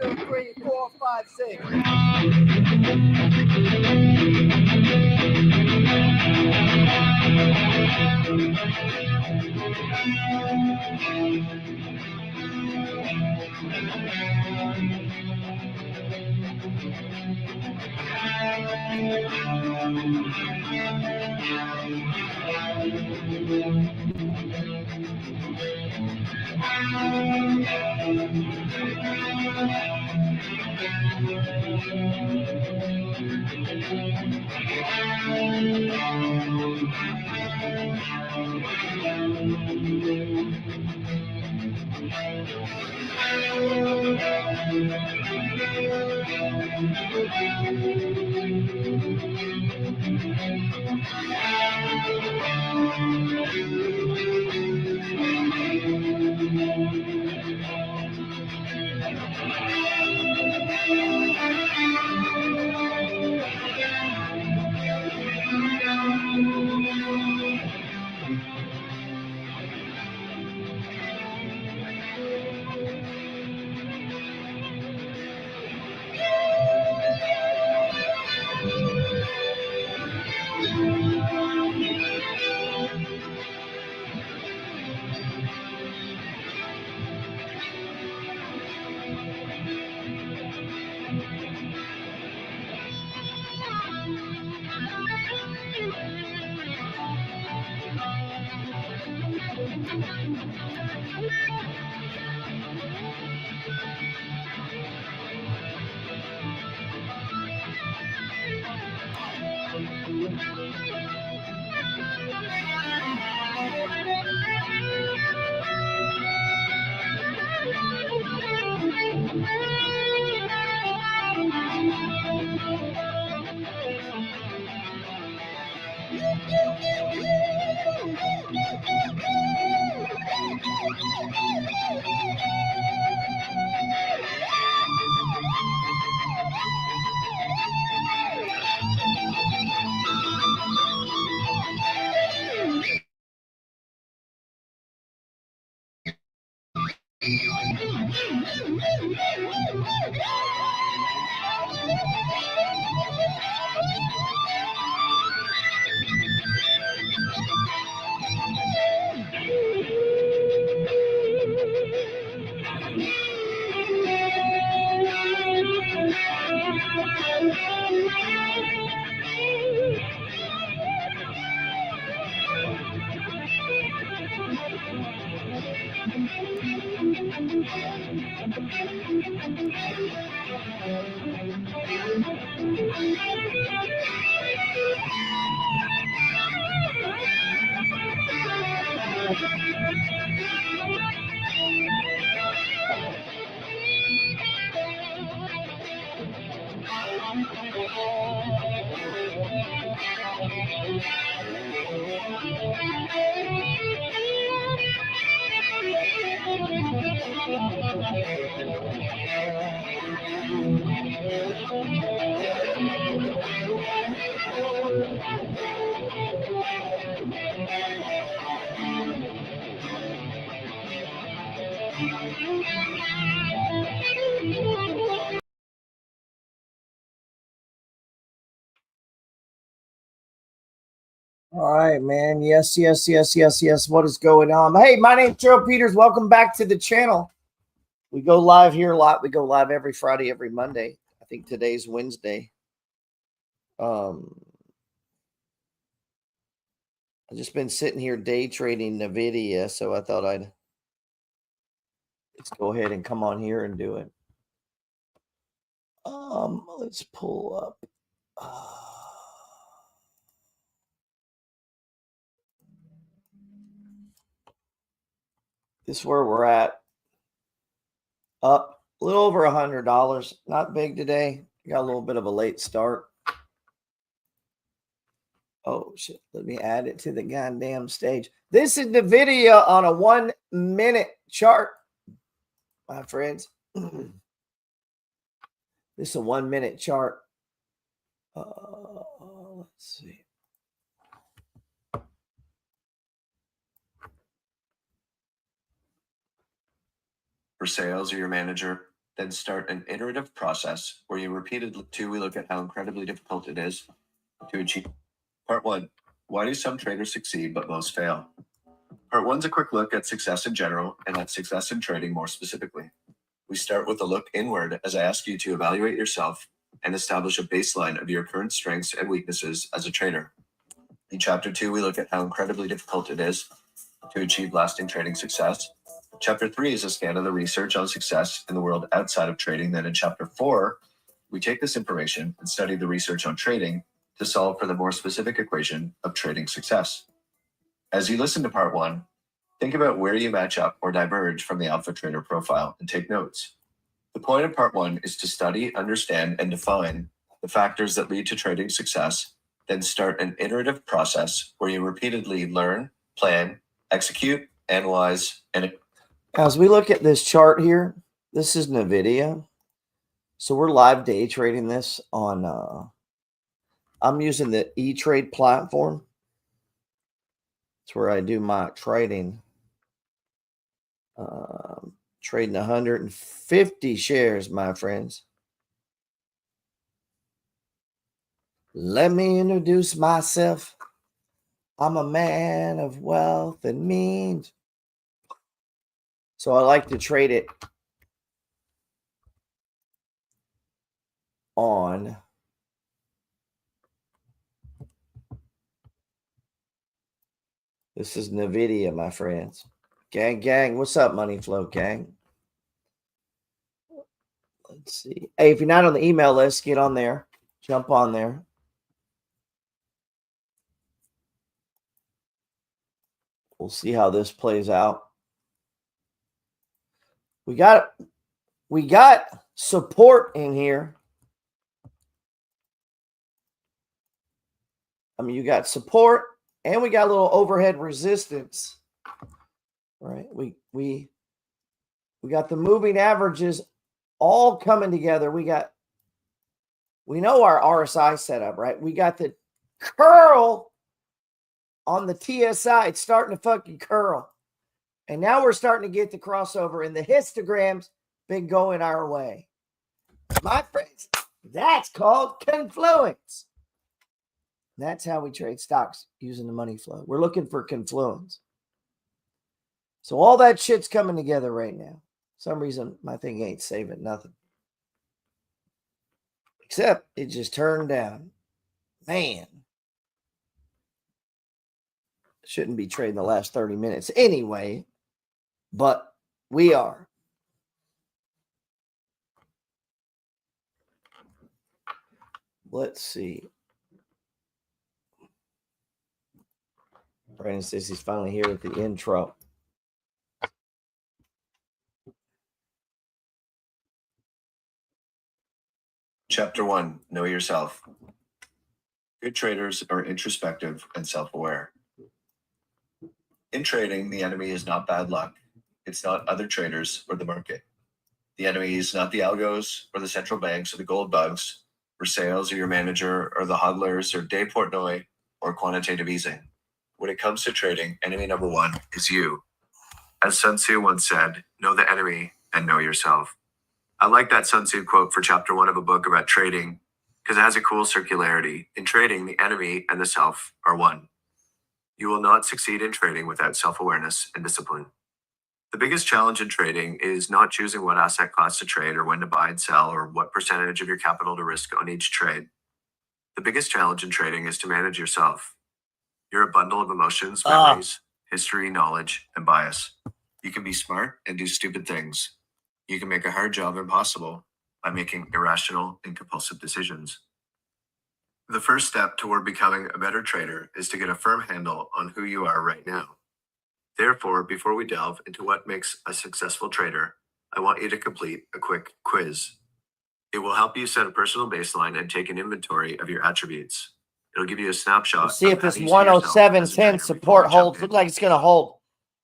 2, 3, 4, 5, 6. All right, man. Yes. What is going on? Hey, my name's Gerald Peters. Welcome back to the channel. We go live here a lot. We go live every Friday, every Monday. I think today's Wednesday. I've just been sitting here day trading NVDA, so I thought let's go ahead and come on here and do it. Let's pull up. This is where we're at. Up a little over $100. Not big today. Got a little bit of a late start. Oh, shit. Let me add it to the goddamn stage. This is the video on a 1 minute chart, my friends. This is a 1 minute chart. Let's see. For sales or your manager, then start an iterative process where you repeatedly we look at how incredibly difficult it is to achieve. Part 1. Why do some traders succeed but most fail? Part 1 is a quick look at success in general and at success in trading more specifically. We start with a look inward as I ask you to evaluate yourself and establish a baseline of your current strengths and weaknesses as a trader. In Chapter 2, we look at how incredibly difficult it is to achieve lasting trading success. Chapter 3 is a scan of the research on success in the world outside of trading. Then in Chapter 4, we take this information and study the research on trading to solve for the more specific equation of trading success. As you listen to Part 1, think about where you match up or diverge from the alpha trader profile and take notes. The point of Part 1 is to study, understand, and define the factors that lead to trading success, then start an iterative process where you repeatedly learn, plan, execute, analyze, and... As we look at this chart here, this is NVDA. So we're live day trading this on, I'm using the E-Trade platform. It's where I do my trading. Trading 150 shares, my friends. Let me introduce myself. I'm a man of wealth and means. So I like to trade it on this is NVIDIA, my friends. Gang, what's up, Money Flow gang? Let's see. Hey, if you're not on the email list, get on there. Jump on there. We'll see how this plays out. We got support in here. I mean, you got support and we got a little overhead resistance. Right? We got the moving averages all coming together. We know our RSI setup, right? We got the curl on the TSI. It's starting to fucking curl. And now we're starting to get the crossover, and the histogram's been going our way. My friends, that's called confluence. That's how we trade stocks using the money flow. We're looking for confluence. So all that shit's coming together right now. For some reason, my thing ain't saving nothing. Except it just turned down. Man. Shouldn't be trading the last 30 minutes anyway. But we are. Let's see. Brandon says he's finally here with the intro. Chapter 1, Know Yourself. Good traders are introspective and self-aware. In trading, the enemy is not bad luck. It's not other traders or the market. The enemy is not the algos or the central banks or the gold bugs or sales or your manager or the hodlers or day Portnoy or quantitative easing. When it comes to trading, enemy number 1 is you. As Sun Tzu once said, know the enemy and know yourself. I like that Sun Tzu quote for chapter 1 of a book about trading because it has a cool circularity. In trading, the enemy and the self are one. You will not succeed in trading without self-awareness and discipline. The biggest challenge in trading is not choosing what asset class to trade or when to buy and sell or what percentage of your capital to risk on each trade. The biggest challenge in trading is to manage yourself. You're a bundle of emotions, memories, history, knowledge, and bias. You can be smart and do stupid things. You can make a hard job impossible by making irrational and compulsive decisions. The first step toward becoming a better trader is to get a firm handle on who you are right now. Therefore, before we delve into what makes a successful trader, I want you to complete a quick quiz. It will help you set a personal baseline and take an inventory of your attributes. It'll give you a snapshot. We'll see if this 107.10 support holds. Looks like it's going to hold.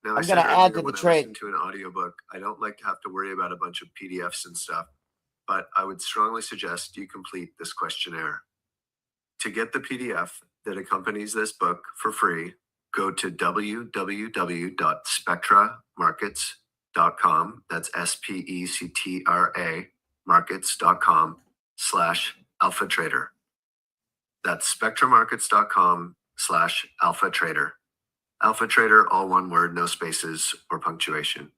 Now, I'm going to add to the trade. I listen to an audiobook, I don't like to have to worry about a bunch of PDFs and stuff, but I would strongly suggest you complete this questionnaire. To get the PDF that accompanies this book for free, go to www.spectramarkets.com spectra.com. That's SPECTRA markets.com/alpha trader. That's spectramarkets.com/alpha trader. Alpha trader, all one word, no spaces or punctuation.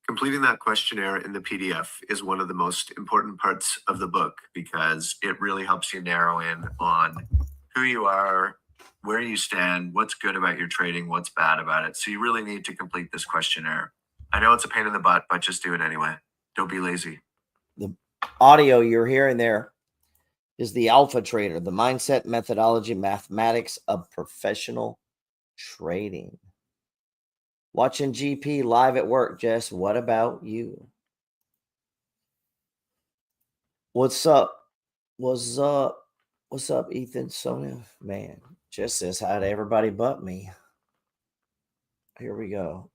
Completing that questionnaire in the PDF is one of the most important parts of the book because it really helps you narrow in on who you are, where you stand, what's good about your trading, what's bad about it. So you really need to complete this questionnaire. I know it's a pain in the butt, but just do it anyway. Don't be lazy. The audio you're hearing there is the Alpha Trader, the mindset, methodology, mathematics of professional trading. Watching GP live at work, Jess. What about you? What's up? What's up? What's up, Ethan? Sonia? Man, Jess says hi to everybody but me. Here we go.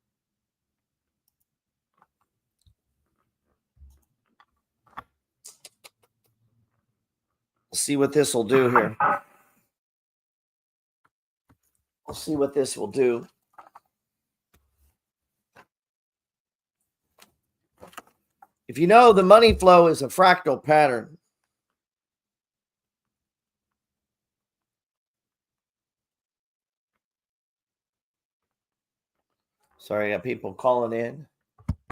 Let's see what this will do here. We'll see what this will do. If you know, the money flow is a fractal pattern. Sorry, I got people calling in.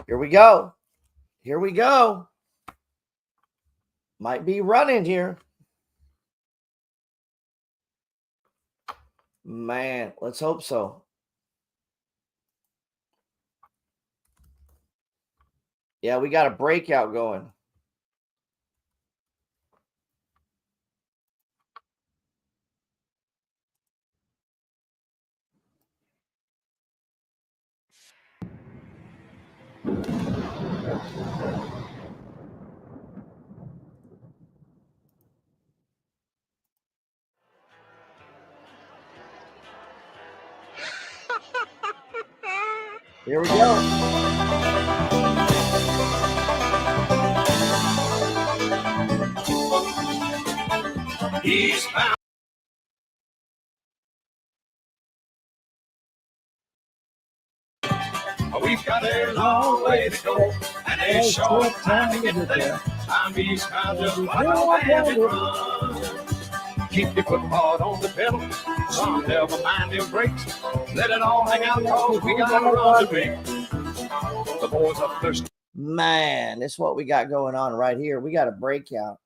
Here we go. Here we go. Might be running here. Man, let's hope so. Yeah, we got a breakout going. Here we go. He's found. We've got a long way to go, and a short time to get there. I'm eastbound, just like a bandit run. Keep your foot hard on the pedal, son, never mind them brakes. Let it all hang out, cause we got a run to make. The boys are thirsty. Man, this is what we got going on right here. We got a breakout.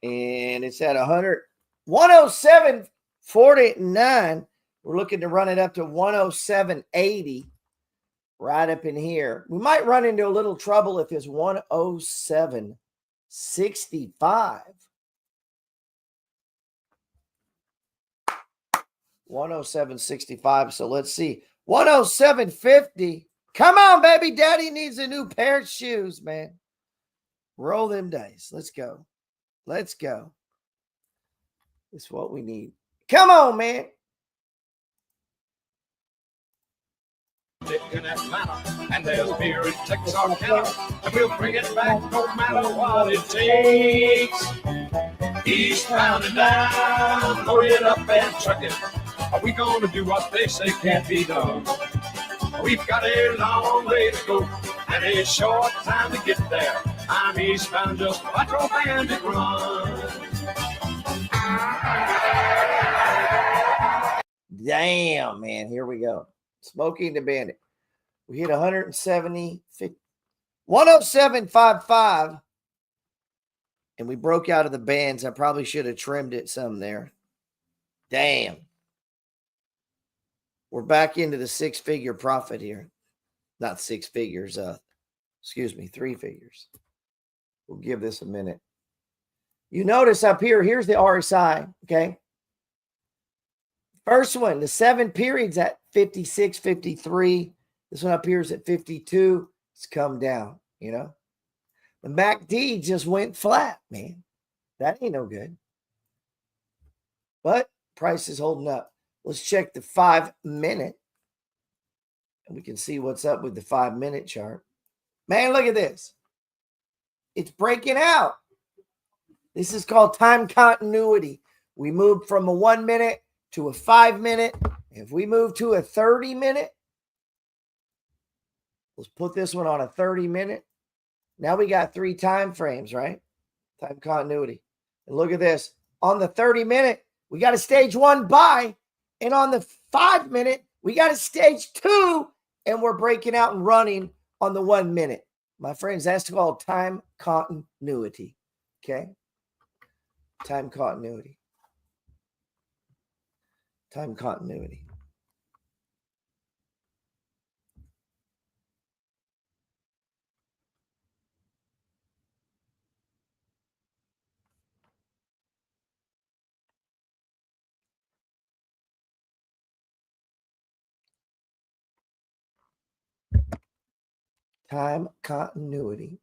And it's at 107.49. We're looking to run it up to 107.80 right up in here. We might run into a little trouble if it's 107.65. 107.65. So let's see. 107.50. Come on, baby. Daddy needs a new pair of shoes, man. Roll them dice. Let's go. Let's go. It's what we need. Come on, man. In Atlanta, and there's beer in Texarkana, and we'll bring it back no matter what it takes. Eastbound and down, load it up and truck it. Are we gonna do what they say can't be done? We've got a long way to go and a short time to get there. I'm eastbound, just like a bandit run. Damn, man. Here we go. Smoking the Bandit. We hit 107.55. And we broke out of the bands. I probably should have trimmed it some there. Damn. We're back into the six-figure profit here. Not six figures. Excuse me, three figures. We'll give this a minute. You notice up here, here's the RSI, okay? First one, the 7 periods at 56, 53. This one up here is at 52. It's come down, you know. The MACD just went flat, man. That ain't no good. But price is holding up. Let's check the 5-minute. And we can see what's up with the 5-minute chart. Man, look at this. It's breaking out. This is called time continuity. We moved from a 1-minute to a 5-minute. If we move to a 30-minute, Let's put this one on a 30-minute. Now we got 3 time frames, right? Time continuity. And look at this. On the 30-minute, we got a stage 1 buy. And on the 5-minute, we got a stage 2. And we're breaking out and running on the 1 minute. My friends, that's called time continuity. Okay? Time continuity. Time continuity. Time continuity.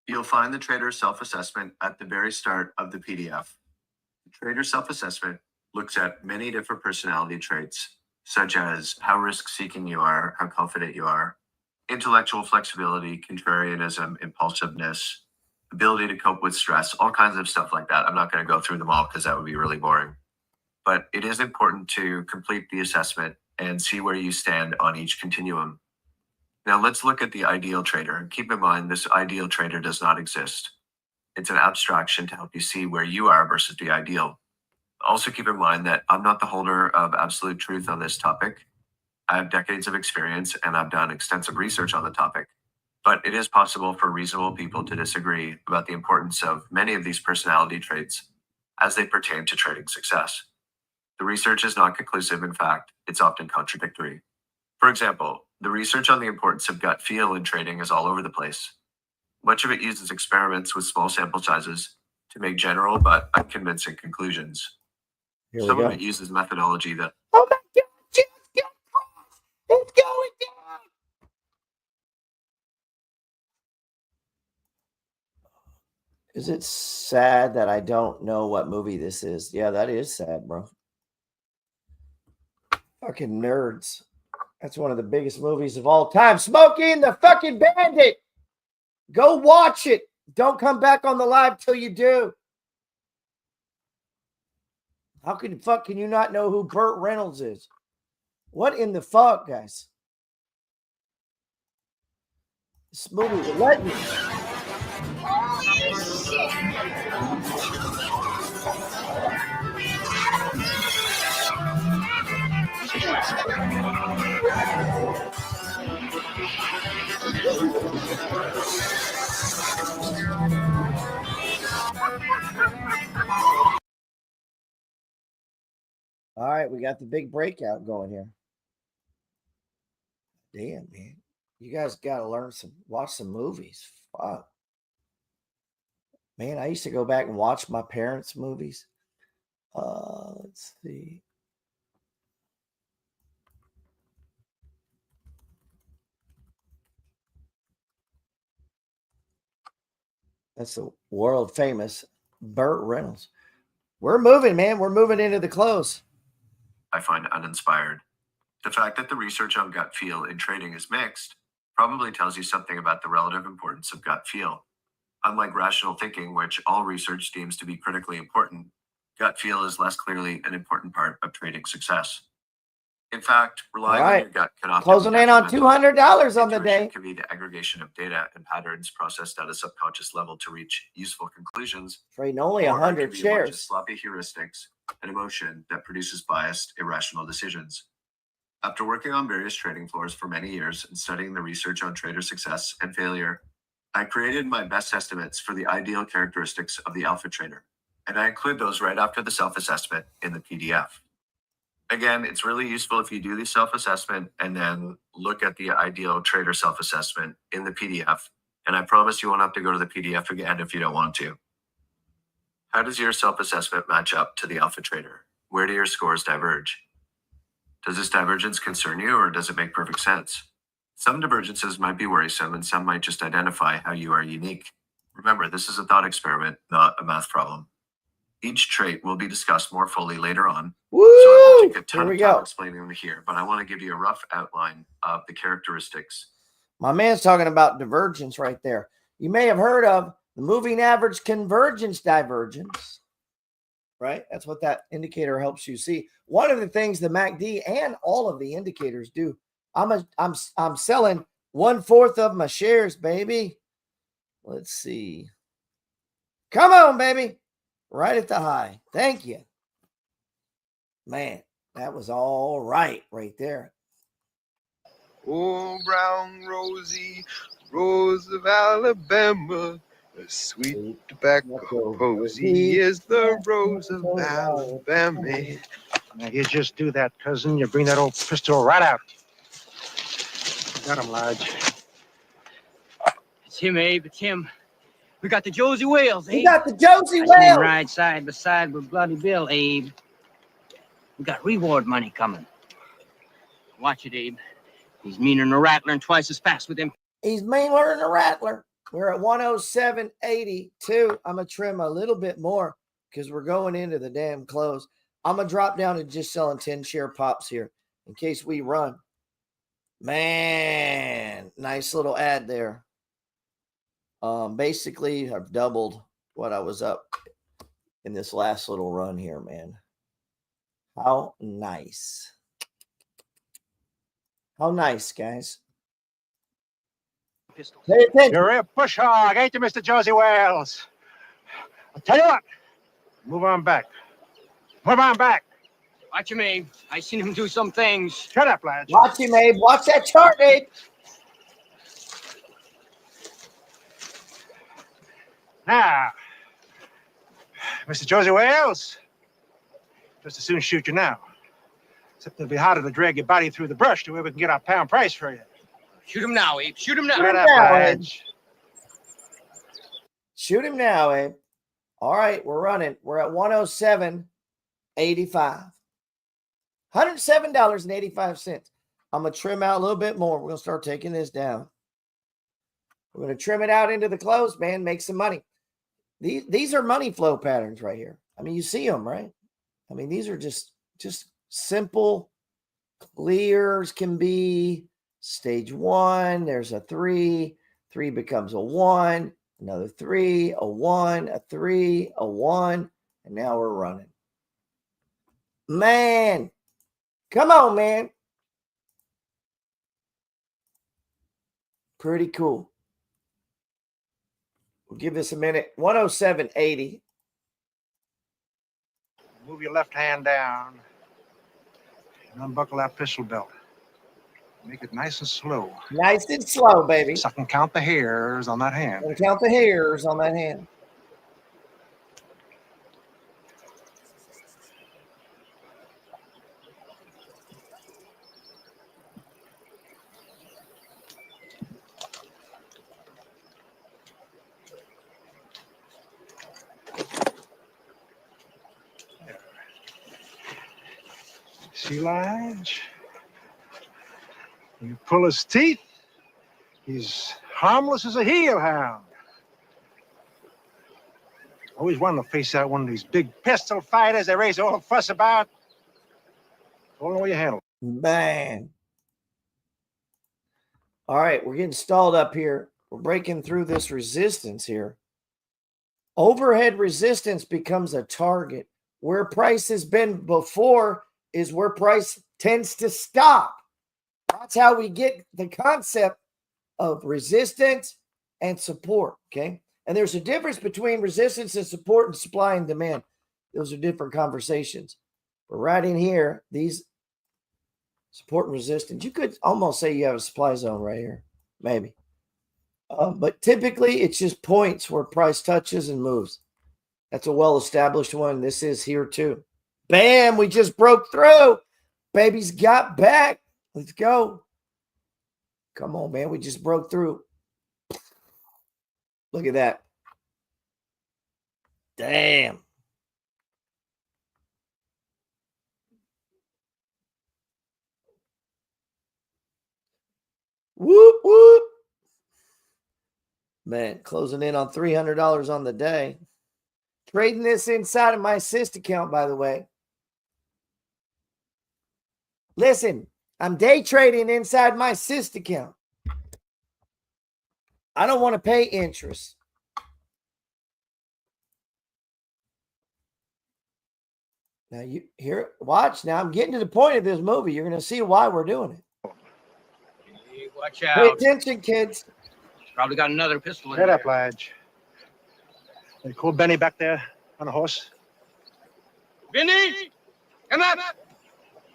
You'll find the trader self-assessment at the very start of the PDF. The trader self-assessment looks at many different personality traits, such as how risk-seeking you are, how confident you are, intellectual flexibility, contrarianism, impulsiveness, ability to cope with stress, all kinds of stuff like that. I'm not going to go through them all because that would be really boring. But it is important to complete the assessment and see where you stand on each continuum. Now let's look at the ideal trader. Keep in mind, this ideal trader does not exist. It's an abstraction to help you see where you are versus the ideal. Also keep in mind that I'm not the holder of absolute truth on this topic. I have decades of experience and I've done extensive research on the topic. But it is possible for reasonable people to disagree about the importance of many of these personality traits as they pertain to trading success. The research is not conclusive. In fact, it's often contradictory. For example, the research on the importance of gut feel in trading is all over the place. Much of it uses experiments with small sample sizes to make general but unconvincing conclusions. Some of it uses methodology that... Oh my God, just get across. It's going down. Is it sad that I don't know what movie this is? Yeah, that is sad, bro. Fucking nerds. That's one of the biggest movies of all time. Smokey and the fucking Bandit. Go watch it. Don't come back on the live till you do. How can you not know who Burt Reynolds is? What in the fuck, guys? This movie will let you. Holy shit! All right, we got the big breakout going here. Damn, man. You guys got to watch some movies. Fuck. Man, I used to go back and watch my parents' movies. Let's see. That's the world famous Burt Reynolds. We're moving, man. We're moving into the close. I find uninspired. The fact that the research on gut feel in trading is mixed probably tells you something about the relative importance of gut feel. Unlike rational thinking, which all research deems to be critically important, gut feel is less clearly an important part of trading success. In fact, relying on your gut can often closing in on $200 on the day. It can be the aggregation of data and patterns processed at a subconscious level to reach useful conclusions. Trading only 100 shares. Sloppy heuristics and emotion that produces biased, irrational decisions. After working on various trading floors for many years and studying the research on trader success and failure, I created my best estimates for the ideal characteristics of the alpha trader, and I include those right after the self-assessment in the PDF. Again, it's really useful if you do the self-assessment and then look at the ideal trader self-assessment in the PDF, and I promise you won't have to go to the PDF again if you don't want to. How does your self-assessment match up to the alpha trader? Where do your scores diverge? Does this divergence concern you, or does it make perfect sense? Some divergences might be worrisome, and some might just identify how you are unique. Remember, this is a thought experiment, not a math problem. Each trait will be discussed more fully later on, Woo! so I won't take a ton Here we of time go. explaining them here, but I want to give you a rough outline of the characteristics. My man's talking about divergence right there. You may have heard of the moving average convergence divergence. right? That's what that indicator helps you see. One of the things the MACD and all of the indicators do. I'm selling 1/4 of my shares, baby. Let's see. Come on, baby. Right at the high. Thank you. Man, that was all right there. Oh, brown Rosie, Rose of Alabama, the sweet tobacco posy is the Rose of Alabama. Now, you just do that, cousin. You bring that old pistol right out. Got him, Lodge. It's him, Abe. It's him. We got the Josie Wales, Abe. We got the Josie I seen him Wales. ride side by side with Bloody Bill, Abe. We got reward money coming. Watch it, Abe. He's meaner than a rattler and twice as fast with him. He's meaner than a rattler. We're at 107.82. I'm going to trim a little bit more because we're going into the damn close. I'm going to drop down to just selling 10 share pops here in case we run. Man, nice little ad there. Basically, I've doubled what I was up in this last little run here, man. How nice. How nice, guys. Pay attention. You're a push hog, ain't you, Mr. Josie Wales? I'll tell you what. Move on back. Move on back. Watch him, Abe. I seen him do some things. Shut up, Lodge. Watch him, Abe. Watch that chart, Abe. Now, Mr. Josie Wales, just as soon shoot you now. Except it'll be harder to drag your body through the brush to where we can get our pound price for you. Shoot him now, Abe. Shoot him now. Shut up, now, Abe. Lodge. Shoot him now, Abe. All right, we're running. We're at 107.85. $107.85. I'm going to trim out a little bit more. We're going to start taking this down. We're going to trim it out into the close, man. Make some money. These are money flow patterns right here. I mean, you see them, right? I mean, these are just simple, clear as can be. Stage one, there's a 3. 3 becomes a 1. Another 3, a 1, a 3, a 1. And now we're running. Man, come on, man. Pretty cool. We'll give this a minute. 107.80. Move your left hand down and unbuckle that pistol belt. Make it nice and slow. Nice and slow, baby. So I can count the hairs on that hand. And count the hairs on that hand. See, Lige? You pull his teeth, he's harmless as a heel hound. Always wanted to face out one of these big pistol fighters they raise all the fuss about. Hold on where you handle. Man. All right, we're getting stalled up here. We're breaking through this resistance here. Overhead resistance becomes a target. Where price has been before is where price tends to stop. That's how we get the concept of resistance and support, okay? And there's a difference between resistance and support and supply and demand. Those are different conversations. But right in here, these support and resistance, you could almost say you have a supply zone right here, maybe. But typically, it's just points where price touches and moves. That's a well-established one. This is here too. Bam, we just broke through. Baby's got back. Let's go. Come on, man. We just broke through. Look at that. Damn. Whoop, whoop. Man, closing in on $300 on the day. Trading this inside of my assist account, by the way. Listen, I'm day trading inside my assist account. I don't want to pay interest. Now you here, watch. Now I'm getting to the point of this movie. You're going to see why we're doing it. Hey, watch Pay out. attention, kids. Probably got another pistol in Shut there. up, Lodge. Hey, cool Benny back there on a horse. Benny, come up.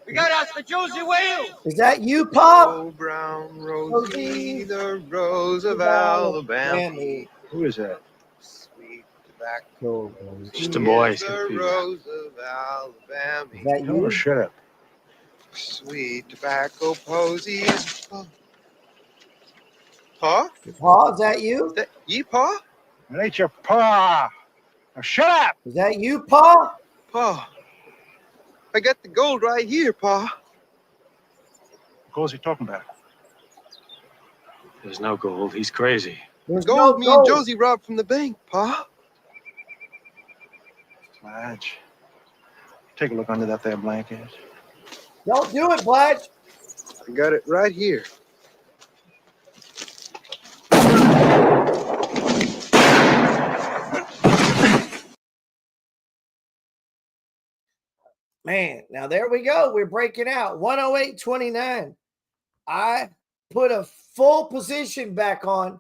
We got us the Josie Wales. Is that you, Pop? Oh, brown Rosie, the rose of Alabama. Mammy. Who is that? Sweet tobacco. Just a boy. Is the rose of Alabama. Is that Oh, you? shut up. Sweet tobacco posies. Pa? Pa, is that you? Is that ye, Pa? It ain't your paw. Now shut up. Is that you, Pa? Pa. I got the gold right here, Pa. What gold's he talking about? There's no gold. He's crazy. There's Gold no me and gold. Josie robbed from the bank, Pa. Lodge. Take a look under that there blanket. Don't do it, Blatch. I got it right here. Man, now there we go. We're breaking out. 108.29. I put a full position back on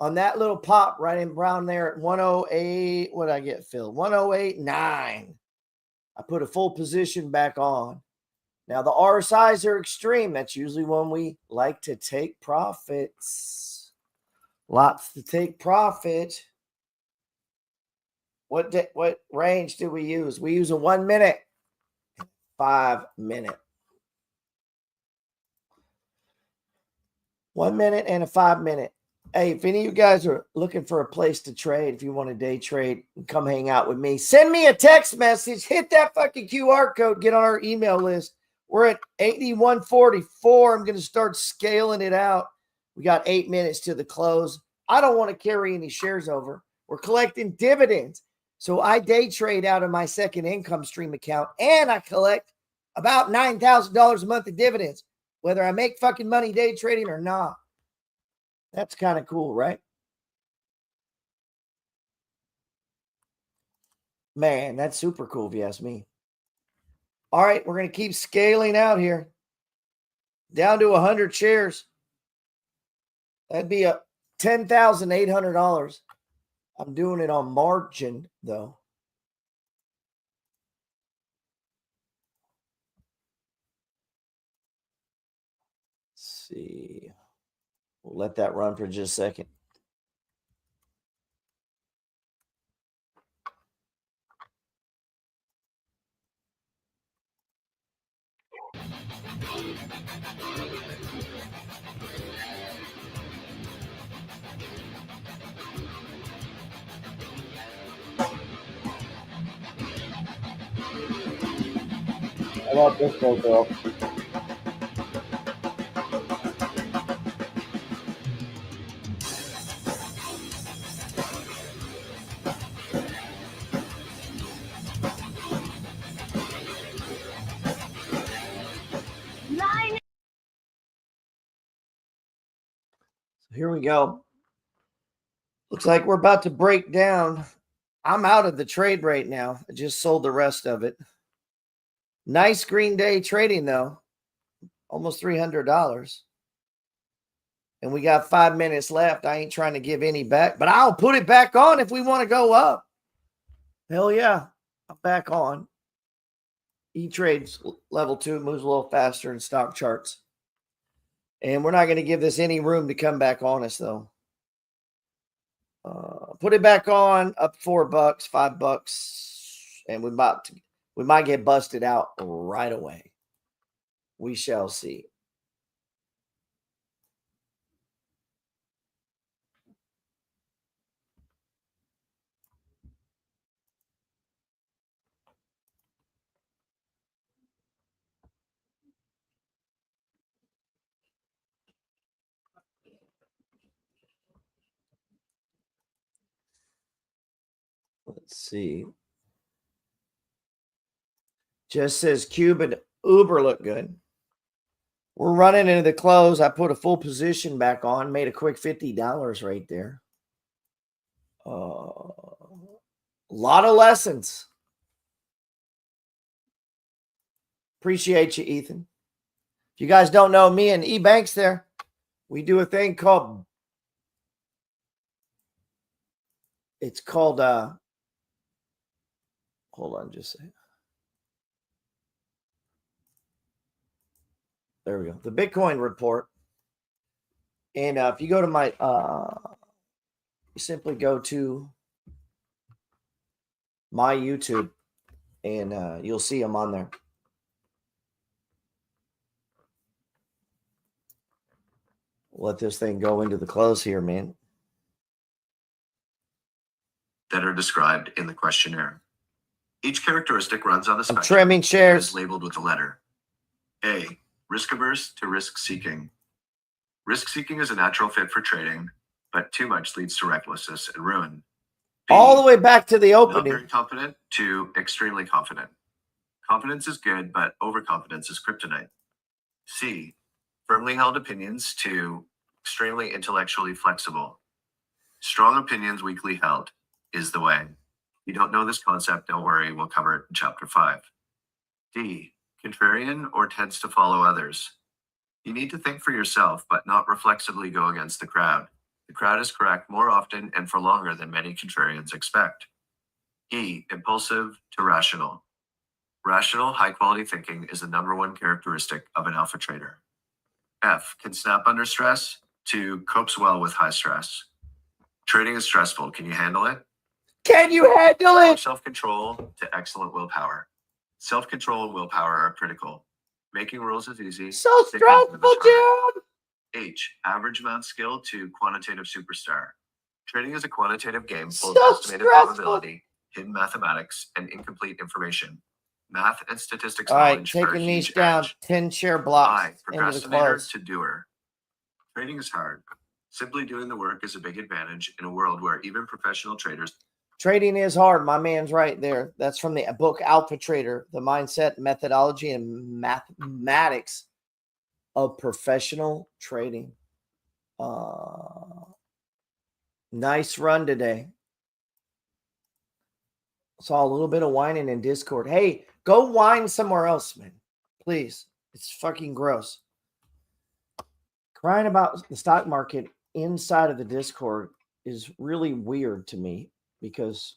that little pop right in brown there at 108. What did I get, Phil? 108.9. I put a full position back on. Now the RSIs are extreme. That's usually when we like to take profits. Lots to take profit. What range do we use? We use a 1 minute. 5 minute. 1 minute and a 5 minute. Hey, if any of you guys are looking for a place to trade, if you want to day trade, come hang out with me. Send me a text message. Hit that fucking QR code. Get on our email list. We're at 8144. I'm going to start scaling it out. We got 8 minutes to the close. I don't want to carry any shares over. We're collecting dividends. So I day trade out of my second income stream account, and I collect about $9,000 a month of dividends, whether I make fucking money day trading or not. That's kind of cool, right? Man, that's super cool if you ask me. All right, we're going to keep scaling out here. Down to 100 shares. That'd be a $10,800. I'm doing it on margin, though. Let's see. We'll let that run for just a second. How about this one, girl? Here we go. Looks like we're about to break down. I'm out of the trade right now. I just sold the rest of it. Nice green day trading, though. Almost $300. And we got 5 minutes left. I ain't trying to give any back, but I'll put it back on if we want to go up. Hell yeah. I'm back on. E-Trades level 2 moves a little faster in stock charts. And we're not going to give this any room to come back on us, though. Put it back on, up $4, $5, and we might get busted out right away. We shall see. Let's see. Just says Cube and Uber look good. We're running into the close. I put a full position back on, made a quick $50 right there. A lot of lessons. Appreciate you, Ethan. If you guys don't know me and E-Banks there, we do a thing called, hold on just a second. There we go. The Bitcoin report. And if you go to my, you simply go to my YouTube and you'll see them on there. Let this thing go into the close here, man. That are described in the questionnaire. Each characteristic runs on a I'm spectrum. trimming and shares. is labeled with a letter. A, risk averse to risk seeking. Risk seeking is a natural fit for trading, but too much leads to recklessness and ruin. B, All the way back to the not opening. very confident to extremely confident. Confidence is good, but overconfidence is kryptonite. C, firmly held opinions to extremely intellectually flexible. Strong opinions weakly held is the way. If you don't know this concept, don't worry, we'll cover it in chapter 5. D, contrarian or tends to follow others. You need to think for yourself, but not reflexively go against the crowd. The crowd is correct more often and for longer than many contrarians expect. E, impulsive to rational. Rational, high-quality thinking is the #1 characteristic of an alpha trader. F, can snap under stress to copes well with high stress. Trading is stressful. Can you handle it? Can you handle it? Self-control to excellent willpower. Self-control and willpower are critical. Making rules is easy. So Sticking to them stressful, is harder. dude. H, average amount skill to quantitative superstar. Trading is a quantitative game full So of estimated stressful. probability, hidden mathematics, and incomplete information. Math and statistics All right, knowledge are a taking these huge down edge. 10 share I, blocks into the procrastinator close. to doer. Trading is hard. Simply doing the work is a big advantage in a world where even professional traders. Trading is hard. My man's right there. That's from the book Alpha Trader, the mindset, methodology, and mathematics of professional trading. Nice run today. Saw a little bit of whining in Discord. Hey, go whine somewhere else, man. Please. It's fucking gross. Crying about the stock market inside of the Discord is really weird to me because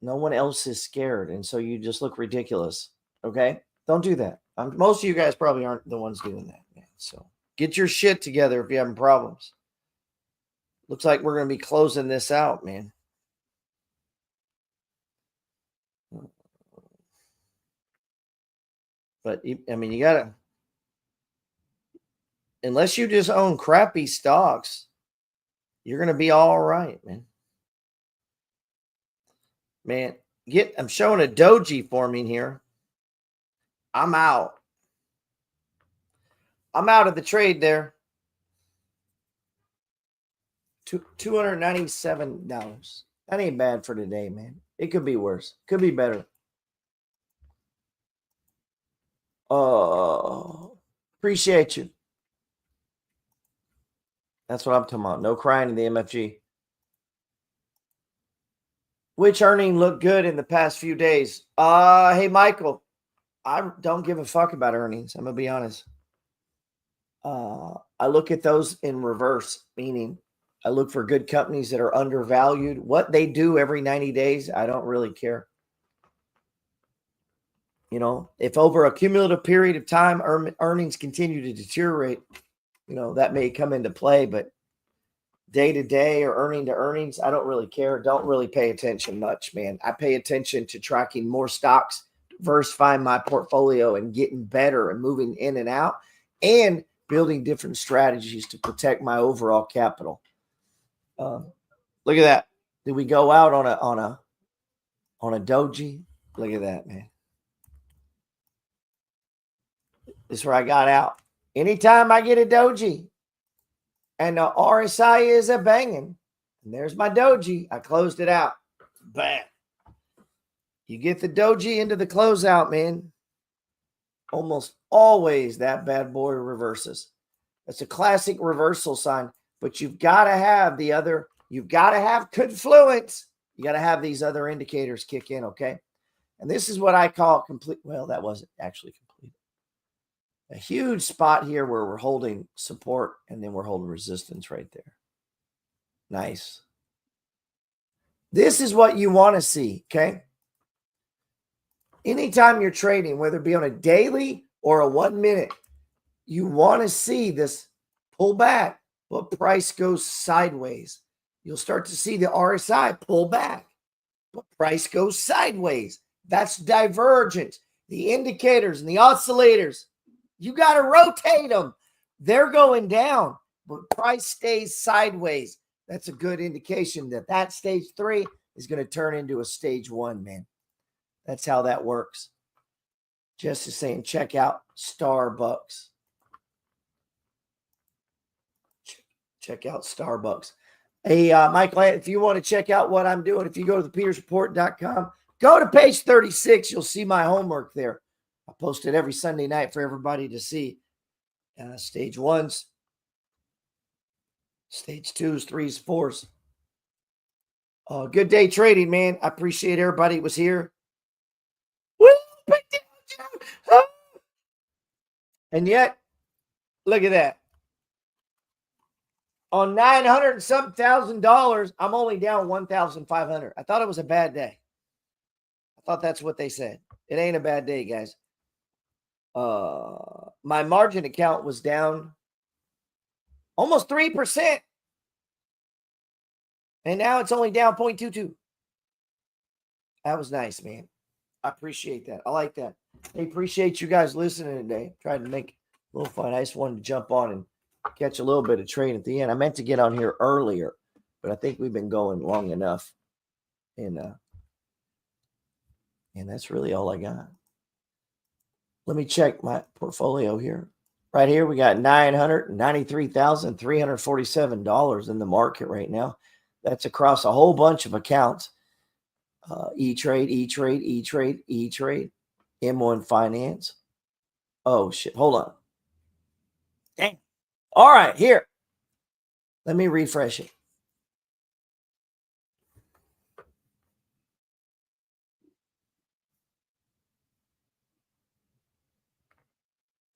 no one else is scared. And so you just look ridiculous. Okay? Don't do that. Most of you guys probably aren't the ones doing that, man. So get your shit together if you're having problems. Looks like we're going to be closing this out, man. But, I mean, you got to, unless you just own crappy stocks, you're going to be all right, man. Man, I'm showing a doji forming here. I'm out. I'm out of the trade there. $297. That ain't bad for today, man. It could be worse. Could be better. Oh, appreciate you. That's what I'm talking about. No crying in the MFG. Which earning looked good in the past few days? Hey, Michael, I don't give a fuck about earnings. I'm going to be honest. I look at those in reverse, meaning I look for good companies that are undervalued. What they do every 90 days, I don't really care. You know, if over a cumulative period of time, earnings continue to deteriorate, you know, that may come into play, but day to day or earning to earnings, I don't really care. Don't really pay attention much, man. I pay attention to tracking more stocks, diversifying my portfolio and getting better and moving in and out and building different strategies to protect my overall capital. Look at that. Did we go out on a doji? Look at that, man. This is where I got out. Anytime I get a doji and the RSI is a banging, and there's my doji, I closed it out. Bam. You get the doji into the closeout, man. Almost always that bad boy reverses. That's a classic reversal sign, but you've got to have you've got to have confluence. You got to have these other indicators kick in, okay? And this is what I call complete. Well, that wasn't actually complete. A huge spot here where we're holding support and then we're holding resistance right there. Nice. This is what you want to see, okay? Anytime you're trading, whether it be on a daily or a 1 minute, you want to see this pull back, but price goes sideways. You'll start to see the RSI pull back, but price goes sideways. That's divergence. The indicators and the oscillators, you got to rotate them. They're going down, but price stays sideways. That's a good indication that that stage 3 is going to turn into a stage 1, man. That's how that works. Just is saying, check out Starbucks. Check out Starbucks. Hey, Michael, if you want to check out what I'm doing, if you go to thepetersreport.com, go to page 36. You'll see my homework there. I post it every Sunday night for everybody to see. Stage 1s, stage 2s, 3s, 4s. Good day trading, man. I appreciate everybody who was here. Woo, big deal, Joe. And yet, look at that. On $900 and some $1,000, I'm only down $1,500. I thought it was a bad day. I thought that's what they said. It ain't a bad day, guys. My margin account was down almost 3%. And now it's only down 0.22. That was nice, man. I appreciate that. I like that. I appreciate you guys listening today. Tried to make a little fun. I just wanted to jump on and catch a little bit of trade at the end. I meant to get on here earlier, but I think we've been going long enough. And that's really all I got. Let me check my portfolio here. Right here, we got $993,347 in the market right now. That's across a whole bunch of accounts. E-Trade, E-Trade, E-Trade, E-Trade, M1 Finance. Oh, shit. Hold on. Dang. All right, here. Let me refresh it.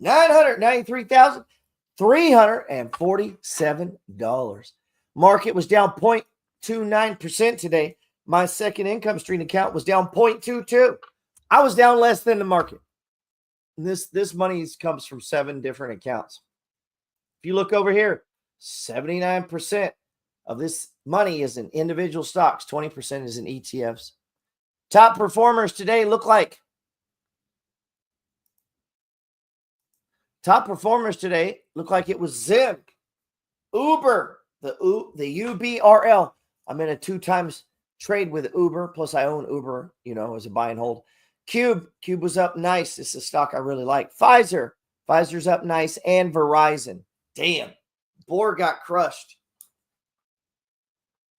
$993,347. Market was down 0.29% today. My second income stream account was down 0.22. I was down less than the market. And this money comes from 7 different accounts. If you look over here, 79% of this money is in individual stocks. 20% is in ETFs. Top performers today look like. Top performers today look like it was Zim, Uber, the UBRL. I'm in a 2 times trade with Uber, plus I own Uber, as a buy and hold. Cube was up nice. This is a stock I really like. Pfizer's up nice, and Verizon. Damn, Bohr got crushed.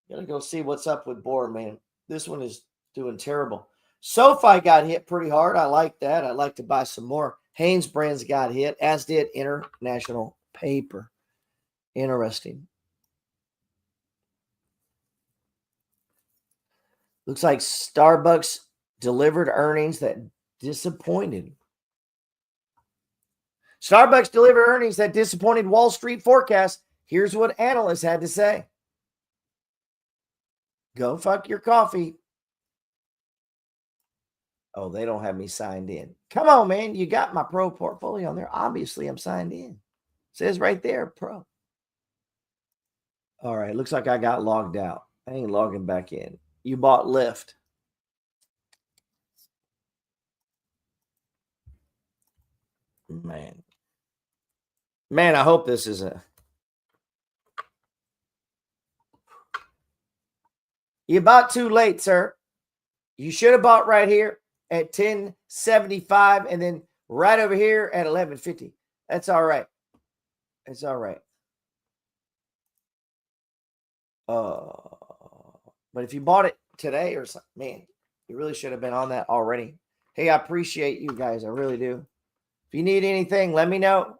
Gotta go see what's up with Bohr, man. This one is doing terrible. SoFi got hit pretty hard. I like that. I'd like to buy some more. Haynes Brands got hit, as did International Paper. Interesting. Looks like Starbucks delivered earnings that disappointed. Starbucks delivered earnings that disappointed Wall Street forecasts. Here's what analysts had to say. Go fuck your coffee. Oh, they don't have me signed in. Come on, man. You got my pro portfolio on there. Obviously, I'm signed in. It says right there, pro. All right. Looks like I got logged out. I ain't logging back in. You bought Lyft. Man, I hope this is You bought too late, sir. You should have bought right here at 10.75 and then right over here at 11.50. That's all right. It's all right. But if you bought it today or something, man, you really should have been on that already. Hey, I appreciate you guys. I really do. If you need anything, let me know.